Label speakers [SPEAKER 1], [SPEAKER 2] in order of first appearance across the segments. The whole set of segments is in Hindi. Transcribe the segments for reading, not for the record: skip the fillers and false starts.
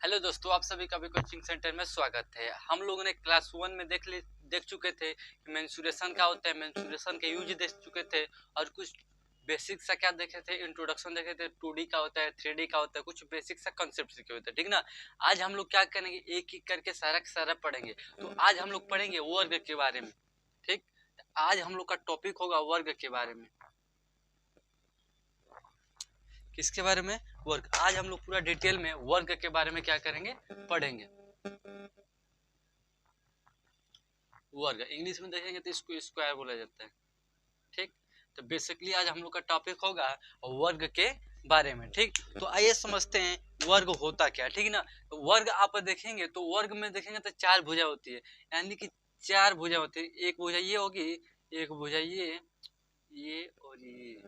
[SPEAKER 1] हेलो दोस्तों, आप सभी का भी कोचिंग सेंटर में स्वागत है। हम लोगों ने क्लास 1 में देख चुके थे कि मेंसुरेशन क्या होता है, मेंसुरेशन के यूज देख चुके थे और कुछ बेसिक सा क्या देखे थे, इंट्रोडक्शन देखे थे, 2D का होता है, 3D का होता है, कुछ बेसिक सा कंसेप्ट सीखे होते हैं, ठीक ना। आज हम लोग क्या करेंगे, एक एक करके सारा का सारा पढ़ेंगे। तो आज हम लोग पढ़ेंगे वर्ग के बारे में, ठीक। आज हम लोग का टॉपिक होगा वर्ग के बारे में। किसके बारे में? वर्ग। आज हम लोग पूरा डिटेल में वर्ग के बारे में क्या करेंगे, पढ़ेंगे। वर्ग इंग्लिश में देखेंगे तो इसको स्क्वायर बोला जाता है, ठीक। तो बेसिकली आज हम लोग का टॉपिक होगा वर्ग के बारे में, ठीक। तो आइए समझते हैं वर्ग होता क्या, ठीक ना। तो वर्ग आप देखेंगे तो वर्ग में देखेंगे तो चार भुजा होती है, यानी कि चार भुजा होती है। एक भुजा ये होगी, एक भुजा ये और ये,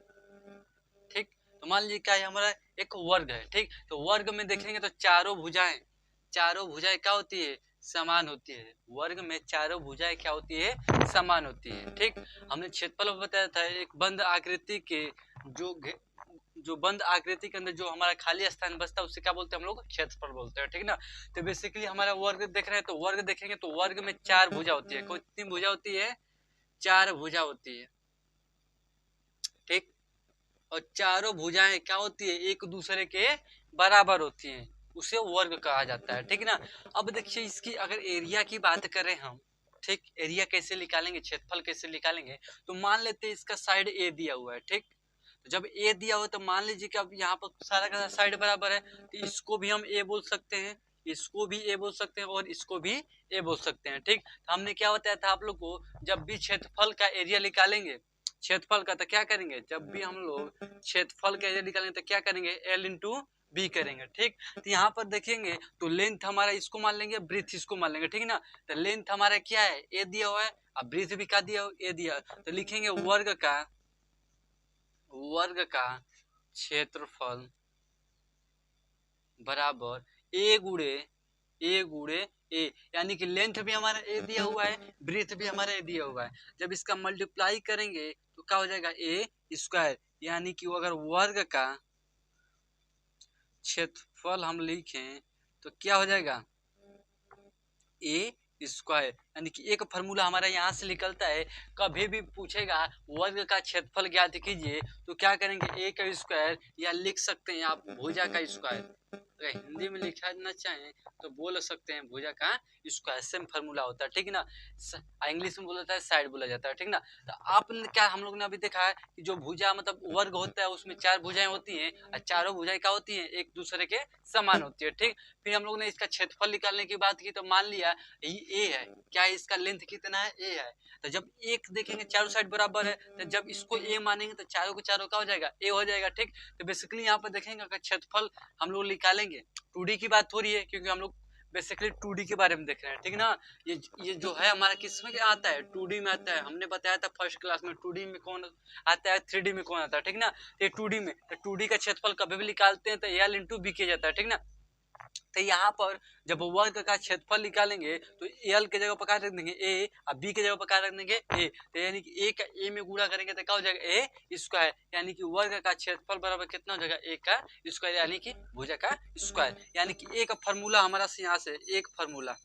[SPEAKER 1] ठीक। तो मान लीजिए क्या है, हमारा एक वर्ग है, ठीक। तो वर्ग में देखेंगे तो चारों भुजाएं क्या होती है, समान होती है। वर्ग में चारों भुजाएं क्या होती है, समान होती है, ठीक। हमने क्षेत्रफल बताया था, एक बंद आकृति के जो बंद आकृति के अंदर जो हमारा खाली स्थान बचता है उसे क्या बोलते हैं, हम लोग क्षेत्रफल बोलते हैं, ठीक ना। तो बेसिकली हमारा वर्ग देख रहे हैं, तो वर्ग देखेंगे तो वर्ग में चार भुजा होती है। कितनी भुजा होती है? चार भुजा होती है, ठीक। और चारों भुजाएं क्या होती है, एक दूसरे के बराबर होती हैं, उसे वर्ग कहा जाता है, ठीक ना। अब देखिए इसकी अगर एरिया की बात करें हम, ठीक, एरिया कैसे निकालेंगे, क्षेत्रफल कैसे निकालेंगे। तो मान लेते हैं इसका साइड ए दिया हुआ है, ठीक। तो जब ए दिया हुआ तो मान लीजिए कि अब यहाँ पर सारा का साइड बराबर है, तो इसको भी हम ए बोल सकते हैं, इसको भी ए बोल सकते हैं और इसको भी ए बोल सकते हैं, ठीक। तो हमने क्या बताया था आप लोग को, जब भी क्षेत्रफल का एरिया निकालेंगे, क्षेत्रफल का, तो क्या करेंगे, जब भी हम लोग क्षेत्रफल का एरिया निकालेंगे तो क्या करेंगे, एल इंटू बी करेंगे, ठीक। तो यहाँ पर देखेंगे तो लेंथ हमारा इसको मान लेंगे, ब्रीथ इसको मान लेंगे, ठीक ना। तो लेंथ हमारा क्या है, ए दिया हुआ है, अब ब्रीथ भी क्या दिया, ए दिया। तो लिखेंगे वर्ग का क्षेत्रफल बराबर ए गुड़े ए, यानी कि लेंथ भी हमारा ए दिया हुआ है, ब्रीथ भी हमारा ए दिया हुआ है। जब इसका मल्टीप्लाई करेंगे तो क्या हो जाएगा, ए स्क्वायर, यानी कि अगर वर्ग का क्षेत्रफल हम लिखें तो क्या हो जाएगा, ए स्क्वायर, यानी कि एक फॉर्मूला हमारा यहाँ से निकलता है। कभी भी पूछेगा वर्ग का क्षेत्रफल ज्ञात कीजिए तो क्या करेंगे, ए का स्क्वायर, या लिख सकते हैं आप भुजा का स्क्वायर। अगर हिंदी में लिखना चाहें तो बोल सकते हैं भुजा का स्क्वायर, सेम फॉर्मूला होता है, ठीक ना। इंग्लिश में बोला जाता है साइड बोला जाता है, ठीक ना। तो आपने क्या, हम लोग ने अभी देखा है कि जो भुजा मतलब वर्ग होता है उसमें चार भुजाएं होती हैं और चारों भुजाएं क्या होती हैं, एक दूसरे के समान होती है, ठीक। फिर हम लोग ने इसका क्षेत्रफल निकालने की बात की, तो मान लिया ये ए है, क्या है, इसका लेंथ कितना है, ए है। तो जब एक देखेंगे चारों साइड बराबर है, तो जब इसको ए मानेंगे तो चारों को चारों का हो जाएगा, ए हो जाएगा, ठीक। तो बेसिकली यहाँ पर देखेंगे अगर क्षेत्रफल हम लोग निकालेंगे, 2D की बात हो रही है क्योंकि हम लोग बेसिकली 2D के बारे में देख रहे हैं, ठीक ना। ये जो है हमारा किस में आता है, 2D में आता है। हमने बताया था फर्स्ट क्लास में 2D में कौन आता है, 3D में कौन आता है, ठीक ना। ये 2D में, तो 2D का क्षेत्रफल कभी भी निकालते हैं तो एल इंटू बी किया जाता है, ठीक ना। तो यहाँ पर जब वर्ग का क्षेत्रफल निकालेंगे तो एल के जगह पर क्या रख देंगे, ए, और बी के जगह पर क्या रख देंगे, ए। तो यानी कि ए का ए में गुणा करेंगे तो क्या हो जाएगा, ए स्क्वायर, यानी कि वर्ग का क्षेत्रफल बराबर कितना हो जाएगा, ए का स्क्वायर, यानी कि भुजा का स्क्वायर। यानी कि ए का फॉर्मूला हमारा यहाँ से एक फॉर्मूला,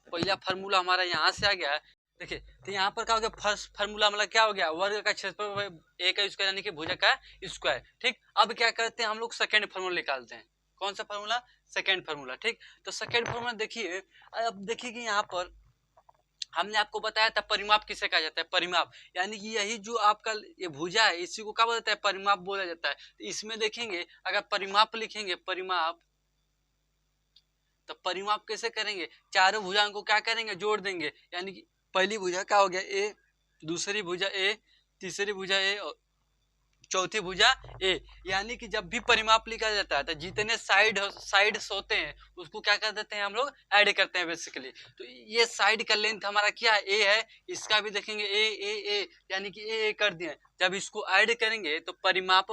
[SPEAKER 1] पहला फॉर्मूला हमारा यहाँ से आ गया। देखिए तो यहाँ पर क्या हो गया, फर्स्ट फार्मूला मतलब क्या हो गया, वर्ग का क्षेत्रफल ए का स्क्वायर यानी कि भुजा का स्क्वायर, ठीक। अब क्या करते हैं हम लोग, सेकंड फार्मूला निकालते हैं। कौन सा फार्मूला, सेकंड फार्मूला, ठीक। तो सेकंड फार्मूला देखिए, अब देखिए कि यहाँ पर हमने आपको बताया था परिमाप किसे कहा जाता है, परिमाप, यानी कि यही जो आपका ये भुजा है इसी को क्या बोला जाता है, परिमाप बोला जाता है। तो इसमें देखेंगे अगर परिमाप लिखेंगे, परिमाप, तो परिमाप कैसे करेंगे, चारों भुजाओं को क्या करेंगे, जोड़ देंगे, यानी कि पहली भुजा क्या हो गया, ए, दूसरी भुजा ए, तीसरी भुजा ए और चौथी भुजा ए। यानी कि जब भी परिमाप लिखा जाता है तो जितने साइड्स होते हैं उसको क्या कर देते हैं, हम लोग ऐड करते हैं बेसिकली। तो ये साइड का लेंथ हमारा क्या है, ए है, इसका भी देखेंगे ए ए ए, यानी कि ए कर दिए। जब इसको ऐड करेंगे तो परिमाप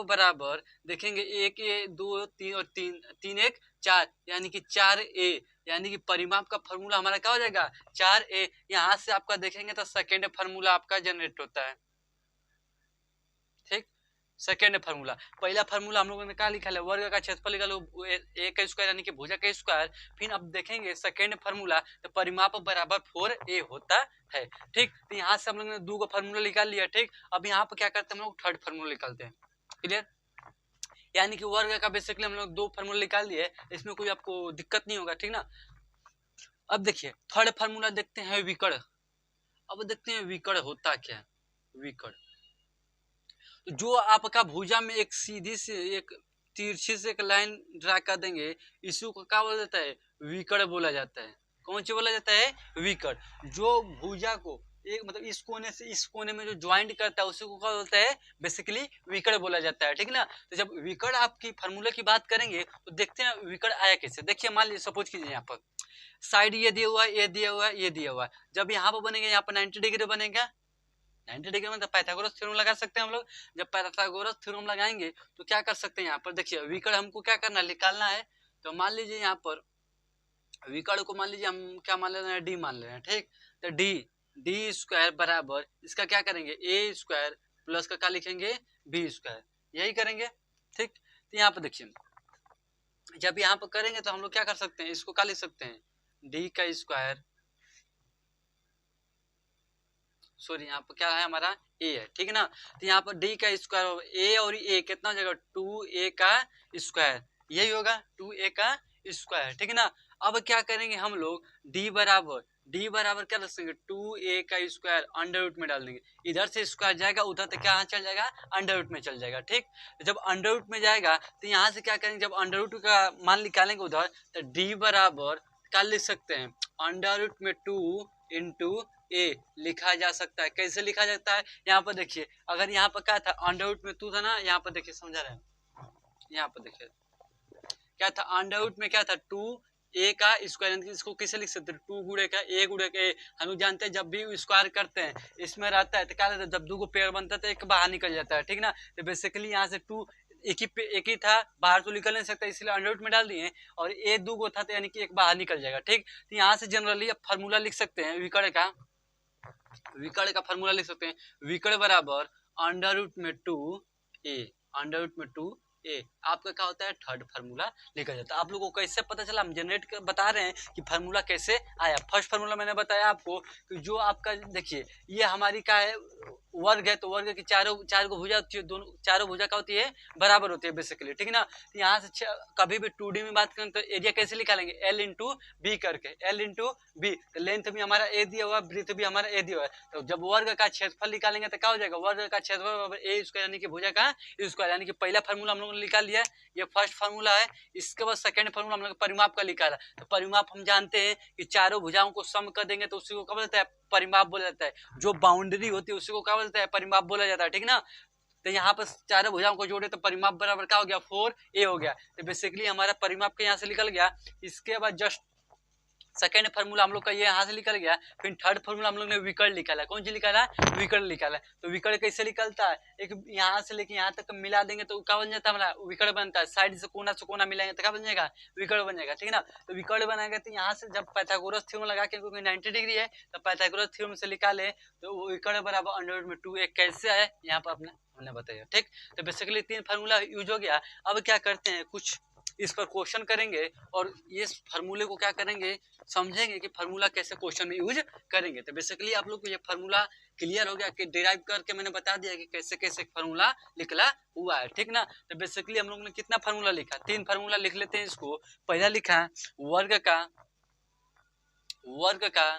[SPEAKER 1] बराबर देखेंगे, एक ए, दो, तीन और तीन, तीन एक चार, यानी कि चार ए, यानी कि परिमाप का फॉर्मूला हमारा क्या हो जाएगा, चार ए। यहाँ से आपका देखेंगे तो सेकेंड फार्मूला आपका जनरेट होता है, ठीक। Second formula. पहला फार्मूला हम लोगों ने क्या लिखा है, वर्ग का क्षेत्रफल निकालो ए का स्क्वायर यानी कि भुजा का स्क्वायर। फिर अब देखेंगे सेकेंड फार्मूला, तो परिमाप बराबर 4a होता है। ठीक, तो यहाँ से हम लोग ने 2 फार्मूला निकाल लिया। ठीक, अब यहाँ पर क्या करते हैं हम लोग, थर्ड फार्मूला निकालते हैं। क्लियर, यानी कि वर्ग का बेसिकली हम लोग 2 फार्मूला निकाल लिए, इसमें कोई आपको दिक्कत नहीं होगा। ठीक ना, अब देखिए थर्ड फार्मूला देखते हैं विकर्ण। अब देखते हैं विकर्ण होता क्या है। विकर्ण तो जो आपका भुजा में एक सीधी से एक तिरछी से एक लाइन ड्रा कर देंगे, इसी को क्या बोला जाता है, विकर्ण बोला जाता है। कौन सी बोला जाता है, विकर्ण। जो भुजा को एक मतलब इस कोने से इस कोने में जो ज्वाइंट करता है उसी को क्या बोलता है, बेसिकली विकर्ण बोला जाता है। ठीक ना, तो जब विकर्ण आपकी फार्मूला की बात करेंगे तो देखते हैं विकर्ण आया कैसे। देखिए मान लीजिए सपोज कीजिए यहाँ पर साइड ये दिया हुआ है, ये दिया हुआ है, ये दिया हुआ है। जब यहाँ पर बनेगा, यहाँ पर 90 डिग्री बनेगा। 90 डिग्री में पाइथागोरस थ्योरम लगा सकते हैं हम लोग। जब पाइथागोरस थ्योरम लगाएंगे तो क्या कर सकते हैं, यहाँ पर देखिए विकर्ण हमको क्या करना है, निकालना है। तो मान लीजिए यहाँ पर विकर्ण को मान लीजिए हम क्या मान ले रहे हैं, डी मान ले रहे हैं। ठीक, तो डी स्क्वायर बराबर इसका क्या करेंगे, ए स्क्वायर प्लस का क्या लिखेंगे, बी स्क्वायर, यही करेंगे। ठीक, तो यहाँ पर देखिए जब यहाँ पर करेंगे तो हम लोग क्या कर सकते हैं, इसको क्या लिख सकते हैं, डी का स्क्वायर, सॉरी यहाँ पर क्या है हमारा ए है। ठीक है ना, तो यहाँ पर डी का स्क्वायर, ए और ए कितना हो जाएगा, 2a का स्क्वायर, यही होगा 2a का स्क्वायर। ठीक है ना, अब क्या करेंगे हम लोग, डी बराबर क्या रख देंगे, 2a का स्क्वायर अंडर रूट में डाल देंगे। इधर से स्क्वायर जाएगा उधर तो क्या चल जाएगा, अंडर रूट में चल जाएगा। ठीक, जब अंडर रूट में जाएगा तो यहाँ से क्या करेंगे, जब अंडर रूट का मान निकालेंगे उधर, तो डी बराबर क्या लिख सकते हैं, अंडर रूट में 2 इंटू ए लिखा जा सकता है। कैसे लिखा जाता है, यहाँ पर देखिए अगर यहाँ पर क्या था, अंडर रूट में 2 था ना, यहाँ पर देखिए समझा रहे हैं, यहाँ पर देखिए क्या था, अंडर रूट में क्या था, 2a का स्क्वायर। इसको कैसे लिख सकते हैं, 2 गुणे का a गुणे का a। हम लोग जानते हैं जब भी स्क्वायर करते हैं इसमें रहता है तो क्या रहता है, जब 2 को पेड़ बनता है तो एक बाहर निकल जाता है। ठीक ना, तो बेसिकली यहाँ से 2 एक ही था, बाहर तो निकल नहीं सकता, इसलिए अंडर रूट में डाल दिए, और a 2 को था तो यानी कि एक बाहर निकल जाएगा। ठीक, तो यहाँ से जनरली अब फार्मूला लिख सकते हैं विकर्ण का फार्मूला लिख सकते हैं, विकर्ण बराबर अंडर रूट में 2a, अंडर रूट में 2a। आपका क्या होता है, थर्ड फार्मूला लिखा जाता है। आप लोगों को कैसे पता चला, हम जनरेट कर बता रहे हैं कि फार्मूला कैसे आया। फर्स्ट फार्मूला मैंने बताया आपको कि जो आपका देखिए ये हमारी क्या है, वर्ग है, तो वर्ग की चार को भुजा होती है, दोनों चारों भुजा क्या होती है, बराबर होती है बेसिकली। ठीक है ना, तो यहाँ से कभी भी 2D में बात करें तो एरिया कैसे निकालेंगे, L इंटू बी करके, L इंटू बी। तो लेंथ भी हमारा ए दिया हुआ है, ब्रीथ भी हमारा ए दिया हुआ है। तो जब वर्ग का क्षेत्रफल निकालेंगे तो क्या हो जाएगा, वर्ग का क्षेत्रफल ए स्क्वायर यानी कि भुजा का स्क्वायर। यानी कि पहला फार्मूला हम लोगों ने निकाल लिया, ये फर्स्ट फार्मूला है। इसके बाद सेकंड फार्मूला हम लोग परिमाप का निकाला। तो परिमाप हम जानते हैं कि चारों भुजाओं को सम कर देंगे तो उसी को क्या बोलता है, परिमाप बोला जाता है। जो बाउंड्री होती है उसी को क्या बोलता है, परिमाप बोला जाता है। ठीक ना, तो यहाँ पर चारों भुजाओं को जोड़े तो परिमाप बराबर क्या हो गया, 4a हो गया। तो बेसिकली हमारा परिमाप के यहाँ से निकल गया। इसके बाद जस्ट सेकेंड फार्मूला हम लोग का ये यहाँ से निकल गया। फिर थर्ड फार्मूला हम लोग ने विकर्ण निकाला। कौन सी निकाला, विकर्ण निकाला। तो विकर्ण कैसे निकलता है, एक यहाँ से लेके यहाँ तक मिला देंगे तो क्या बन जाता है हमारा, विकर्ण बनता है। साइड से कोना मिलाएंगे तो क्या बन जाएगा, विकर्ण बन जाएगा। ठीक है ना, तो विकर्ण बनाएगा तो यहाँ से जब पाइथागोरस थ्योरम लगा के, क्योंकि 90 डिग्री है तो पाइथागोरस थ्योरम से निकाले तो विकर्ण बराबर अंडर रूट में 2a कैसे आए, यहाँ पर हमने बताया। ठीक, तो बेसिकली 3 फार्मूला यूज हो गया। अब क्या करते हैं, कुछ इस पर क्वेश्चन करेंगे और ये फार्मूले को क्या करेंगे, समझेंगे कि फार्मूला कैसे क्वेश्चन में यूज करेंगे। तो बेसिकली आप लोग को ये फार्मूला क्लियर हो गया कि डिराइव करके मैंने बता दिया कि कैसे कैसे फार्मूला निकला हुआ है। ठीक ना, तो बेसिकली हम लोग ने कितना फार्मूला लिखा, 3 फार्मूला लिख लेते हैं। इसको पहला लिखा वर्ग का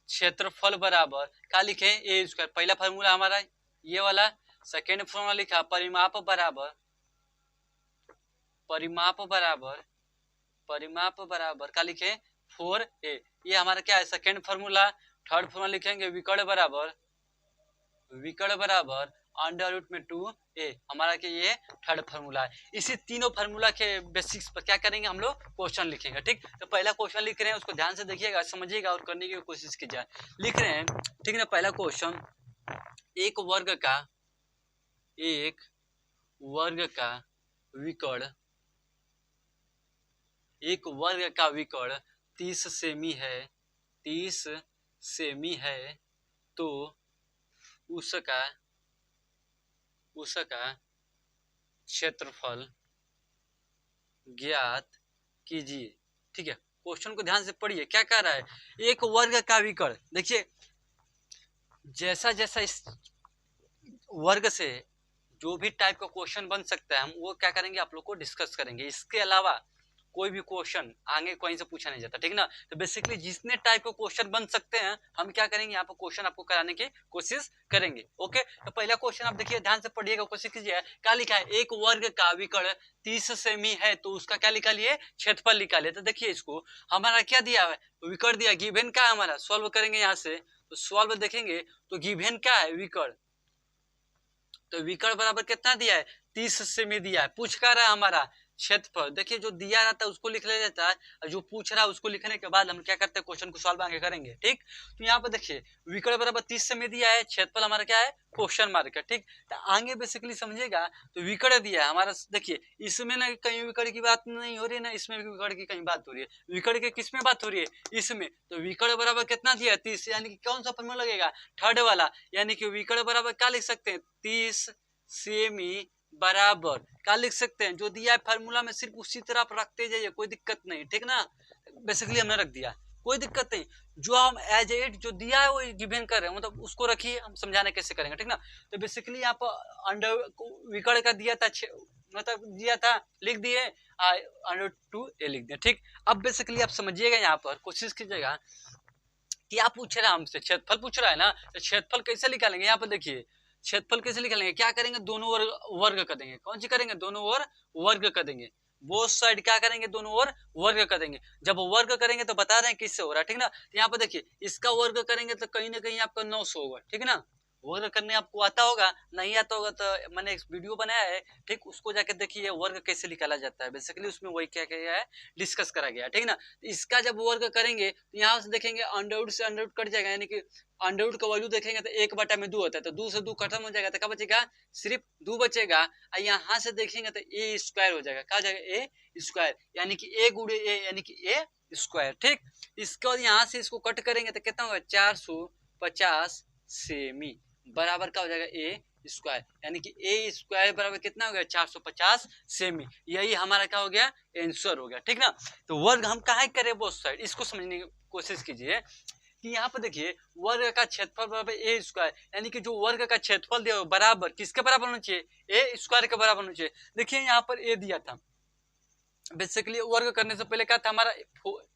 [SPEAKER 1] क्षेत्रफल बराबर क्या लिखे, ए स्क्वायर, पहला फार्मूला हमारा ये वाला। सेकेंड फार्मूला लिखा परिमाप बराबर क्या लिखे, 4a, ये हमारा क्या है, सेकेंड फार्मूला। थर्ड फार्मूला लिखेंगे विकर्ण बराबर अंडर रूट में 2a, हमारा कि ये थर्ड फार्मूला है। इसी तीनों फार्मूला के बेसिक्स पर क्या करेंगे, हम लोग क्वेश्चन लिखेंगे। ठीक, तो पहला क्वेश्चन लिख रहे हैं, उसको ध्यान से देखिएगा, समझिएगा और करने की कोशिश कीजिए। लिख रहे हैं, ठीक है ना, पहला क्वेश्चन, एक वर्ग का विकर्ण 30 सेमी है तो उसका क्षेत्रफल ज्ञात कीजिए। ठीक है, क्वेश्चन को ध्यान से पढ़िए, क्या कह रहा है, एक वर्ग का विकर्ण। देखिए जैसा जैसा इस वर्ग से जो भी टाइप का क्वेश्चन बन सकता है हम वो क्या करेंगे, आप लोग को डिस्कस करेंगे। इसके अलावा कोई भी क्वेश्चन आगे कहीं से पूछा नहीं जाता, ठीक ना। तो बेसिकली जितने टाइप के क्वेश्चन बन सकते हैं हम क्या करेंगे, यहाँ पर क्वेश्चन आपको कराने की कोशिश करेंगे। ओके, तो पहला क्वेश्चन आप देखिए, ध्यान से पढ़िएगा, कोशिश कीजिए। क्या लिखा है, एक वर्ग का विकर्ण 30 सेमी है तो उसका क्या निकालिए, क्षेत्रफल निकालिए। तो देखिए इसको हमारा क्या दिया है, विकर्ण दिया, गिवन क्या है हमारा, सॉल्व करेंगे यहाँ से। तो सॉल्व देखेंगे तो गिवन क्या है, विकर्ण। तो विकर्ण बराबर कितना दिया है, 30 सेमी दिया है। पूछ कर रहा है हमारा क्षेत्रफल। देखिए जो दिया रहता है उसको लिख ले जाता है, और जो पूछ रहा है उसको लिखने के बाद हम क्या करते हैं, क्वेश्चन को सॉल्व आगे करेंगे। ठीक, तो यहाँ पर देखिए विकर्ण बराबर 30 सेमी दिया है, क्षेत्रफल हमारा क्या है, क्वेश्चन मार्क है। ठीक, तो आगे बेसिकली समझेगा तो विकर्ण दिया है हमारा। देखिए इसमें ना कहीं विकर्ण की बात नहीं हो रही है, ना इसमें विकर्ण की कहीं बात हो रही है। विकर्ण के किस में बात हो रही है, इसमें। तो विकर्ण बराबर कितना दिया है, 30, यानी कि कौन सा फॉर्मूला लगेगा, थर्ड वाला। यानी कि विकर्ण बराबर क्या लिख सकते हैं, 30 सेमी बराबर क्या लिख सकते हैं, जो दिया है फार्मूला में सिर्फ उसी तरह आप रखते जाइए, कोई दिक्कत नहीं। ठीक ना, बेसिकली हमने रख दिया, कोई दिक्कत नहीं। जो हम एज इट जो दिया है वो गिवन कर रहे हैं, मतलब उसको रखिए, हम समझाने कैसे करेंगे। ठीक ना, तो बेसिकली यहाँ पर अंडर विकर्ण का दिया था, मतलब दिया था, लिख दिए, √2a लिख दिया। ठीक, अब बेसिकली आप समझिएगा, यहाँ पर कोशिश कीजिएगा कि आप पूछ रहे हैं हमसे, क्षेत्रफल पूछ रहा है ना, तो क्षेत्रफल कैसे निकालेंगे। यहाँ पर देखिए क्षेत्रफल कैसे निकालेंगे, क्या करेंगे, दोनों वर्ग कर देंगे। कौन सी करेंगे, दोनों ओर वर्ग कर देंगे। बोथ साइड क्या करेंगे, दोनों ओर वर्ग कर देंगे। जब वर्ग करेंगे तो बता रहे हैं किससे हो रहा है, ठीक ना। तो यहाँ पर देखिए इसका वर्ग करेंगे तो कहीं ना कहीं आपका 900 होगा, ठीक है ना। वर्ग करने आपको आता होगा, नहीं आता होगा तो मैंने एक वीडियो बनाया है, ठीक, उसको जाके देखिए वर्ग कैसे निकाला जाता है। बेसिकली उसमें वही क्या गया है, डिस्कस करा गया है, ठीक ना। इसका जब वर्ग करेंगे तो यहाँ से देखेंगे अंडरवुड से अंडरवुड कट जाएगा, यानी कि अंडरवुड का वैल्यू देखेंगे तो 1/2 होता है, तो 2 से 2 खत्म हो जाएगा, तो क्या बचेगा, सिर्फ 2 बचेगा। और यहाँ से देखेंगे तो ए स्क्वायर हो जाएगा, क्या हो जाएगा, ए स्क्वायर, यानी कि ए गुणे ए, यानी कि ए स्क्वायर। ठीक, इसको यहाँ से इसको कट करेंगे तो कितना होगा, 450 सेमी बराबर क्या हो जाएगा, ए स्क्वायर, यानी कि ए स्क्वायर बराबर कितना हो गया, 450 सेमी। यही हमारा क्या हो गया, आंसर हो गया। ठीक ना, तो वर्ग हम कहाँ करें, बोथ साइड, इसको समझने की कोशिश कीजिए कि यहाँ पर देखिए वर्ग का क्षेत्रफल बराबर ए स्क्वायर, यानी कि जो वर्ग का क्षेत्रफल दिया बराबर किसके बराबर होना चाहिए, ए स्क्वायर के बराबर होना चाहिए। देखिए यहाँ पर ए दिया था, बेसिकली वर्ग करने से पहले क्या था हमारा,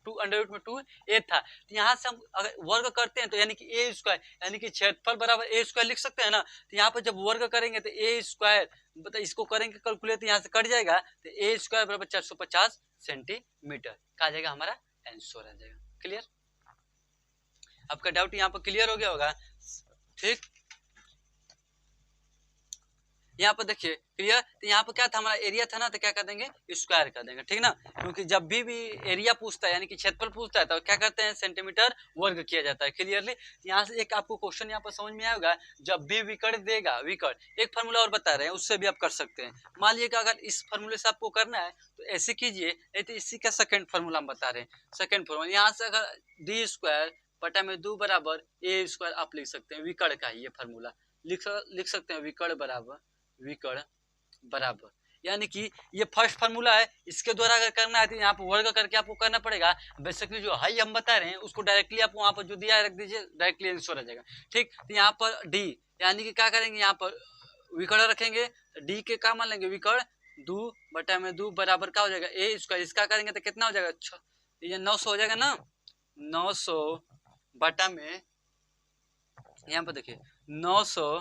[SPEAKER 1] 2√2 था। तो यहाँ से हम अगर वर्ग करते हैं तो यानी कि ए स्क्वायर, यानी कि क्षेत्रफल बराबर ए स्क्वायर लिख सकते हैं ना। तो यहाँ पर जब वर्ग करेंगे तो ए स्क्वायर, मतलब इसको करेंगे कैलकुलेट, यहाँ से कट जाएगा, तो ए स्क्वायर बराबर 450 सेंटीमीटर का आ जाएगा, हमारा आंसर आ जाएगा। क्लियर, आपका डाउट यहाँ पर क्लियर हो गया होगा। ठीक, यहाँ पर देखिए क्लियर, तो यहाँ पर क्या था हमारा एरिया था ना, तो क्या कर देंगे, स्क्वायर कर देंगे। ठीक ना, क्योंकि जब भी एरिया पूछता है यानी कि क्षेत्रफल पूछता है तो क्या करते हैं, सेंटीमीटर वर्ग किया जाता है। क्लियरली, यहाँ से एक आपको क्वेश्चन यहाँ पर समझ में आएगा, जब भी विकर्ण देगा, विकर्ण एक फार्मूला और बता रहे हैं, उससे भी आप कर सकते हैं। मान लीजिए अगर इस फार्मूले से आपको करना है तो ऐसे कीजिए, नहीं तो इसी का सेकेंड फार्मूला हम बता रहे हैं। सेकेंड फार्मूला यहाँ से अगर डी स्क्वायर बटा में 2 बराबर ए स्क्वायर आप लिख सकते हैं, विकर्ण का ये फार्मूला लिख सकते हैं, विकर्ण बराबर, यानी कि ये फर्स्ट फार्मूला है, इसके द्वारा अगर करना है तो यहाँ पर वर्ग करके आपको करना पड़ेगा। बेसिकली जो हाई हम बता रहे हैं उसको डायरेक्टली आप वहां पर जो दिया है रख दीजिए, डायरेक्टली आंसर आ जाएगा। ठीक, तो यहाँ पर डी, यानी कि क्या करेंगे, यहाँ पर विकर्ण रखेंगे, डी के क्या मान लेंगे, विकर्ण 2/2 बराबर क्या हो जाएगा, ए स्क्वायर, इसका करेंगे तो कितना हो जाएगा, ये 900 हो जाएगा ना, 900 बटा में, यहाँ पर देखिए 900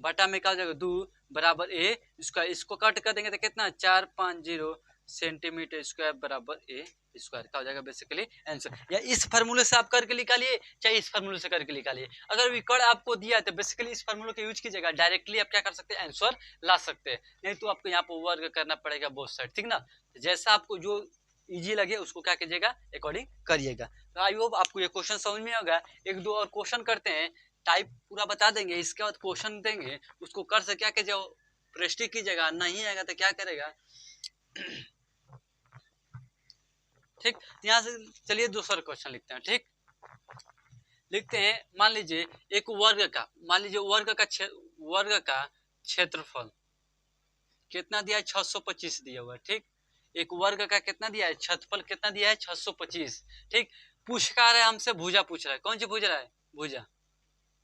[SPEAKER 1] बटा में क्या हो जाएगा, 2 बराबर ए स्क्वायर, इसको कट कर देंगे तो कितना, 450 सेंटीमीटर स्क्वायर बराबर ए स्क्वायर का हो जाएगा बेसिकली आंसर। या इस फार्मूले से आप करके निकालिए, चाहे इस फार्मूले से करके निकालिए। अगर विकर्ण आपको दिया है तो बेसिकली इस फार्मूले का यूज कीजिएगा, डायरेक्टली आप क्या कर सकते हैं, आंसर ला सकते हैं। नहीं तो आपको यहाँ पर वर्ग करना पड़ेगा बोथ साइड। ठीक ना, जैसा आपको जो इजी लगे उसको क्या कीजिएगा, अकॉर्डिंग करिएगा। तो आई होप आपको ये क्वेश्चन समझ में होगा। एक दो और क्वेश्चन करते हैं, टाइप पूरा बता देंगे, इसके बाद क्वेश्चन देंगे, उसको कर से क्या कीजिएगा, प्रैक्टिस कीजिएगा, नहीं आएगा तो क्या करेगा। ठीक, यहाँ से चलिए दूसरा क्वेश्चन लिखते हैं। ठीक, लिखते हैं, मान लीजिए एक वर्ग का, मान लीजिए वर्ग का क्षेत्रफल, कितना दिया है 625 दिया हुआ है, ठीक। एक वर्ग का कितना दिया है, क्षेत्रफल कितना दिया है 625, ठीक। पूछ का रहा है हमसे, भुजा पूछ रहा है, कौन सी पूछ रहा है, भुजा,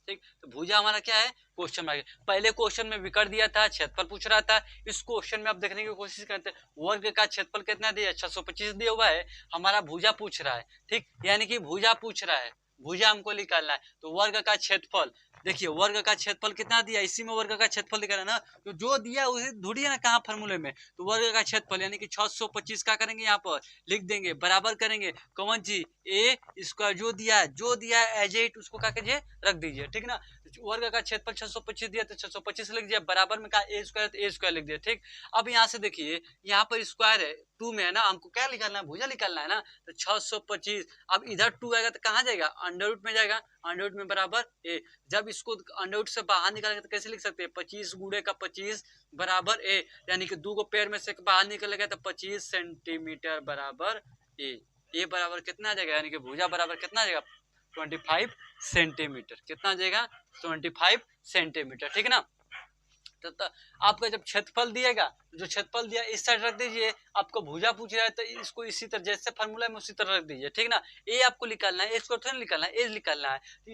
[SPEAKER 1] ठीक। तो भुजा हमारा क्या है, क्वेश्चन मार्क। पहले क्वेश्चन में विकर्ण दिया था, क्षेत्रफल पूछ रहा था। इस क्वेश्चन में अब देखने की कोशिश करते हैं, वर्ग का क्षेत्रफल कितना दिया है 625 दिया हुआ है, हमारा भुजा पूछ रहा है, ठीक। यानी कि भुजा पूछ रहा है, भुजा हमको निकालना है। तो वर्ग का क्षेत्रफल, देखिए वर्ग का क्षेत्रफल कितना दिया, इसी में वर्ग का क्षेत्रफल दिखा रहा है ना, तो जो दिया उसे ढूंढिए ना कहाँ फॉर्मूले में। तो वर्ग का क्षेत्रफल यानी कि 625 का करेंगे, यहाँ पर लिख देंगे, बराबर करेंगे कौन जी, ए स्क्वायर, जो दिया है एज इट उसको क्या कीजिए, रख दीजिए, ठीक ना। वर्ग का क्षेत्रफल 625 दिया तो 625 लिख दिया, बराबर में कहा ए स्क्वायर, तो ए स्क्वायर लिख दिया, ठीक। अब यहाँ से देखिए, यहाँ पर स्क्वायर है, 2 में है ना, हमको क्या निकालना है, भुजा निकालना है ना, तो 625। अब इधर 2 आएगा तो कहाँ जाएगा, अंडर रूट में जाएगा, अंडर रूट में बराबर ए। जब इसको अंडर रूट से बाहर निकालेंगे तो कैसे लिख सकते हैं, 25 गुणे का 25 बराबर ए, यानी कि 2 को पेड़ में से बाहर निकलेगा तो 25 सेंटीमीटर बराबर ए बराबर कितना आ जाएगा, यानी कि भुजा बराबर कितना आ जाएगा, 25 सेंटीमीटर। कितना आ जाएगा, 25 सेंटीमीटर, ठीक है ना। तो आपका जब क्षेत्रफल दिएगा, जो क्षेत्रफल दिया इस साइड रख दीजिए, आपको भुजा पूछ रहा है तो इसको इसी तरह जैसे फार्मूला में उसी तरह रख दीजिए, ठीक ना। ए आपको निकालना है, इसको थोड़ा निकालना है, ए निकालना है, तो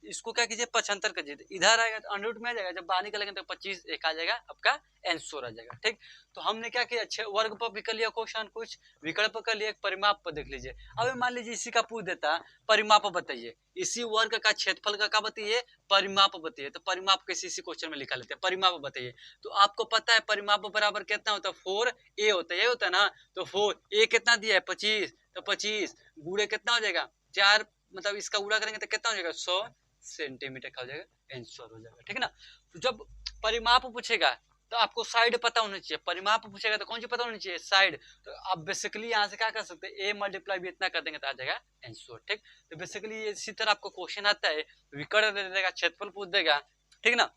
[SPEAKER 1] इसको क्या कीजिए 75 कर दीजिए, इधर आएगा तो अंडर रूट में आ जाएगा, जब बाहर निकलेंगे तो 25 एक आ जाएगा, आपका आंसर आ जाएगा, ठीक। तो हमने क्या किया, अच्छे वर्ग पर भी कर लिया क्वेश्चन, कुछ विकल्प कर लिया, परिमाप पर देख लीजिए। अब मान लीजिए इसी का पूछ देता परिमाप बताइए, इसी वर्ग का क्षेत्रफल का क्या बताइए, परिमाप बताइए। तो परिमाप कैसे इसी क्वेश्चन में लिखा लेते हैं, परिमाप बताइए। तो आपको पता है परिमाप बराबर कितना होता है, 4a होता है, ये होता है ना। तो 4a कितना दिया है 25, तो 25 गुणे कितना हो जाएगा 4, मतलब इसका गुणा करेंगे तो कितना हो जाएगा 100 सेंटीमीटर का हो जाएगा, आंसर हो जाएगा, ठीक है ना। तो जब परिमाप पूछेगा तो आपको साइड पता होनी चाहिए, परिमाप पूछेगा तो कौन सी पता होनी चाहिए, साइड। तो आप बेसिकली यहाँ से क्या कर सकते हैं, a मल्टीप्लाई भी इतना कर देंगे तो आ जाएगा आंसर, ठीक। तो बेसिकली इसी तरह आपको क्वेश्चन आता है, विकर्ण दे देगा, क्षेत्रफल पूछ देगा, ठीक ना,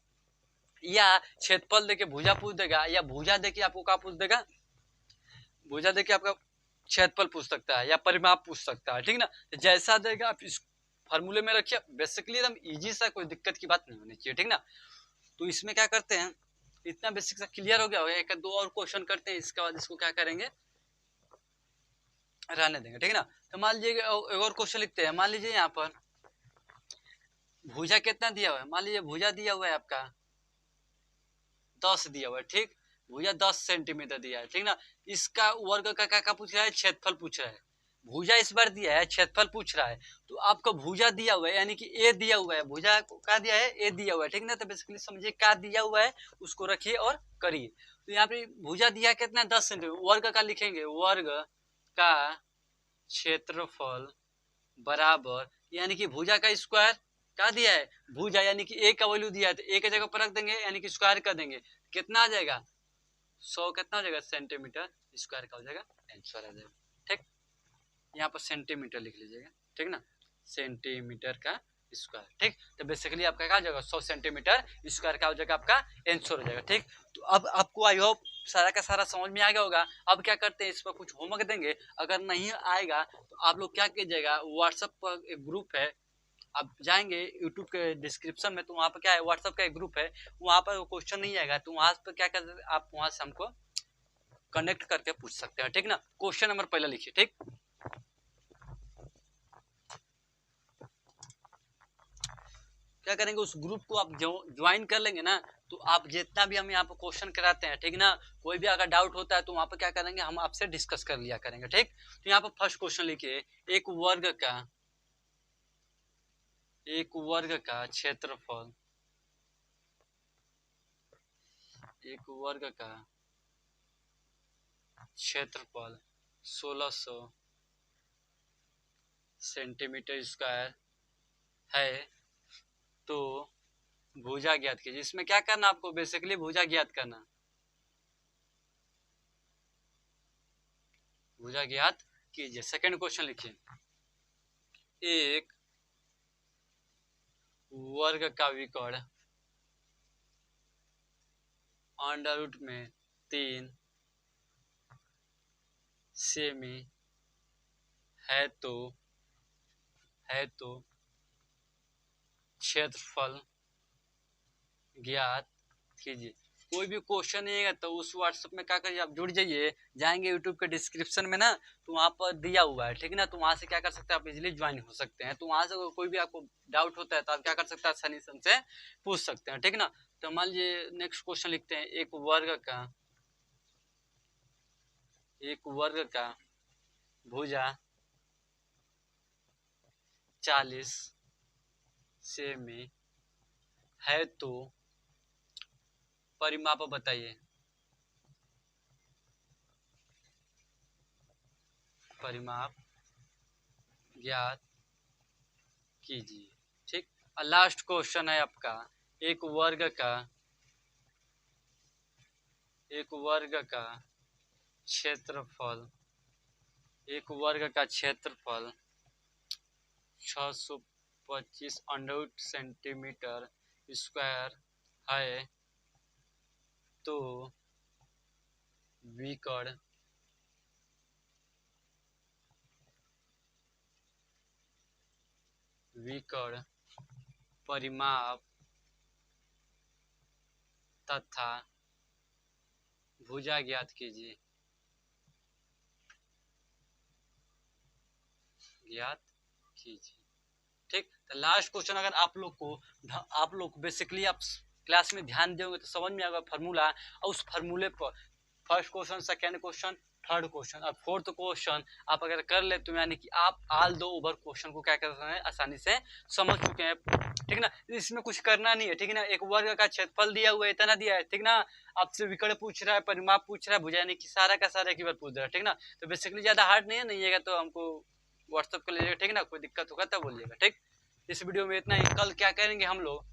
[SPEAKER 1] या क्षेत्रफल देके भुजा पूछ देगा, या भुजा देके आपको क्या पूछ देगा, भुजा देके आपका क्षेत्रफल पूछ सकता है, या परिमाप पूछ सकता है, ठीक ना। जैसा देगा आप इस फार्मूले में रखिए, बेसिकली एकदम इजी सा, कोई दिक्कत की बात नहीं होनी चाहिए, ठीक ना। तो इसमें क्या करते हैं, इतना बेसिक सा क्लियर हो गया होगा, एक दो और क्वेश्चन करते हैं, इसके बाद इसको क्या करेंगे, रहने देंगे, ठीक है ना। तो मान लीजिए एक और क्वेश्चन लिखते हैं, मान लीजिए यहाँ पर भुजा कितना दिया हुआ है, मान लीजिए भुजा दिया हुआ है आपका 10 दिया हुआ है, ठीक। भुजा 10 सेंटीमीटर दिया है, ठीक ना। इसका वर्ग का क्या पूछ रहा है, क्षेत्रफल पूछ रहा है। भुजा इस बार दिया है, क्षेत्रफल पूछ रहा है, तो आपको भुजा दिया हुआ है, यानी कि ए दिया हुआ है, भुजा क्या दिया है, ए दिया हुआ है, ठीक ना। तो बेसिकली समझिए क्या दिया हुआ है उसको रखिए और करिए। तो यहाँ पे भुजा दिया कितना 10 सेंटीमीटर, वर्ग का लिखेंगे, वर्ग का क्षेत्रफल बराबर, यानी कि भुजा का स्क्वायर क्या दिया है, भुजा यानी कि ए का वैल्यू दिया है, तो ए की जगह पर रख देंगे, यानी कि स्क्वायर कर देंगे, कितना आ जाएगा 100, कितना हो जाएगा सेंटीमीटर स्क्वायर का हो जाएगा, आंसर आ जाएगा, ठीक। यहाँ पर सेंटीमीटर लिख लीजिएगा, ठीक ना, सेंटीमीटर का स्क्वायर, ठीक। तो बेसिकली आपका क्या हो जाएगा 100 सेंटीमीटर स्क्वायर का हो जाएगा, आपका आंसर हो जाएगा, ठीक। तो अब आपको आई होप सारा का सारा समझ में आ गया होगा। अब क्या करते हैं, इस पर कुछ होमवर्क देंगे, अगर नहीं आएगा तो आप लोग क्या कीजिएगा, व्हाट्सएप पर एक ग्रुप है, आप जाएंगे यूट्यूब के डिस्क्रिप्शन में, तो वहाँ पर क्या है, व्हाट्सएप का एक ग्रुप है, वहाँ पर क्वेश्चन नहीं आएगा तो वहाँ पर क्या कर, आप वहाँ से हमको कनेक्ट करके पूछ सकते हैं, ठीक ना। क्वेश्चन नंबर पहला लिखिए, ठीक। क्या करेंगे, उस ग्रुप को आप ज्वाइन कर लेंगे ना, तो आप जितना भी हम यहाँ पर क्वेश्चन कराते हैं, ठीक ना, कोई भी अगर डाउट होता है तो वहाँ पर क्या करेंगे, हम आपसे डिस्कस कर लिया करेंगे, ठीक। तो यहाँ पर फर्स्ट क्वेश्चन लिखिए, एक वर्ग का क्षेत्रफल, एक वर्ग का क्षेत्रफल 1600 सेंटीमीटर स्क्वायर है, तो भुजा ज्ञात कीजिए। इसमें क्या करना आपको, बेसिकली भुजा ज्ञात करना, भुजा ज्ञात कीजिए। सेकंड क्वेश्चन लिखिए, एक वर्ग का विकर्ण अंडर रूट में 3 सेमी है, तो क्षेत्रफल ज्ञात कीजिए। कोई भी क्वेश्चन नहीं है तो उस व्हाट्सएप में क्या करिए, आप जुड़ जाइए, जाएंगे यूट्यूब के डिस्क्रिप्शन में ना, तो वहाँ पर दिया हुआ है, ठीक है ना, तो वहाँ से क्या कर सकते हैं आप, इजीली ज्वाइन हो सकते हैं। तो वहाँ से कोई भी आपको डाउट होता है तो आप क्या कर सकते हैं, आसानी से हमसे पूछ सकते हैं, ठीक है ना। तो मान लीजिए नेक्स्ट क्वेश्चन लिखते हैं, एक वर्ग का भुजा 40 सेमी है तो परिमाप बताइए। परिमाप ज्ञात कीजिए, ठीक। और लास्ट क्वेश्चन है आपका, एक वर्ग का क्षेत्रफल, एक वर्ग का क्षेत्रफल 625 सेंटीमीटर स्क्वायर है तो विकर्ण परिमाप तथा भुजा ज्ञात कीजिए। ठीक। तो लास्ट क्वेश्चन अगर आप लोग बेसिकली आप क्लास में ध्यान दोगे तो समझ में आएगा फार्मूला, और उस फार्मूले पर first question, second question, third question और फोर्थ क्वेश्चन आप अगर कर ले तो यानी कि आप ऑल दो ओवर क्वेश्चन को क्या कर सकते हैं, आसानी से समझ चुके हैं, ठीक ना। इसमें कुछ करना नहीं है, ठीक है ना। एक वर्ग का क्षेत्रफल दिया हुआ है, इतना दिया है, ठीक ना। आपसे विकर्ण पूछ रहा है, परिमाप पूछ रहा है, भुजा यानी कि सारा का सारा एक बार पूछ रहा है, ठीक ना। तो बेसिकली ज्यादा हार्ड नहीं है तो हमको व्हाट्सएप कर लीजिएगा, ठीक ना। कोई दिक्कत होगा तब बोलिएगा, ठीक। इस वीडियो में इतना ही। कल क्या करेंगे हम लोग,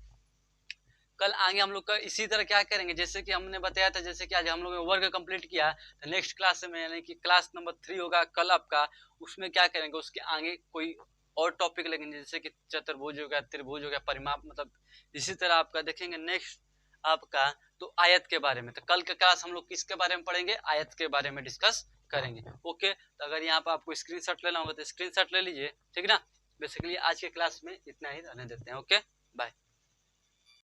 [SPEAKER 1] कल आगे हम लोग का इसी तरह क्या करेंगे, जैसे कि हमने बताया था, जैसे कि आज हम लोग ने वर्ग कंप्लीट किया, तो नेक्स्ट क्लास में यानी कि क्लास नंबर 3 होगा कल आपका, उसमें क्या करेंगे, उसके आगे कोई और टॉपिक लेंगे, जैसे कि चतुर्भुज हो गया, त्रिभुज हो गया, परिमाप, मतलब इसी तरह आपका देखेंगे नेक्स्ट आपका तो आयत के बारे में। तो कल का क्लास हम लोग किसके बारे में पढ़ेंगे, आयत के बारे में डिस्कस करेंगे, ओके। तो अगर यहाँ पर आपको स्क्रीनशॉट लेना होगा तो स्क्रीनशॉट ले लीजिए, ठीक है ना। बेसिकली आज के क्लास में इतना ही रहने देते हैं, ओके बाय।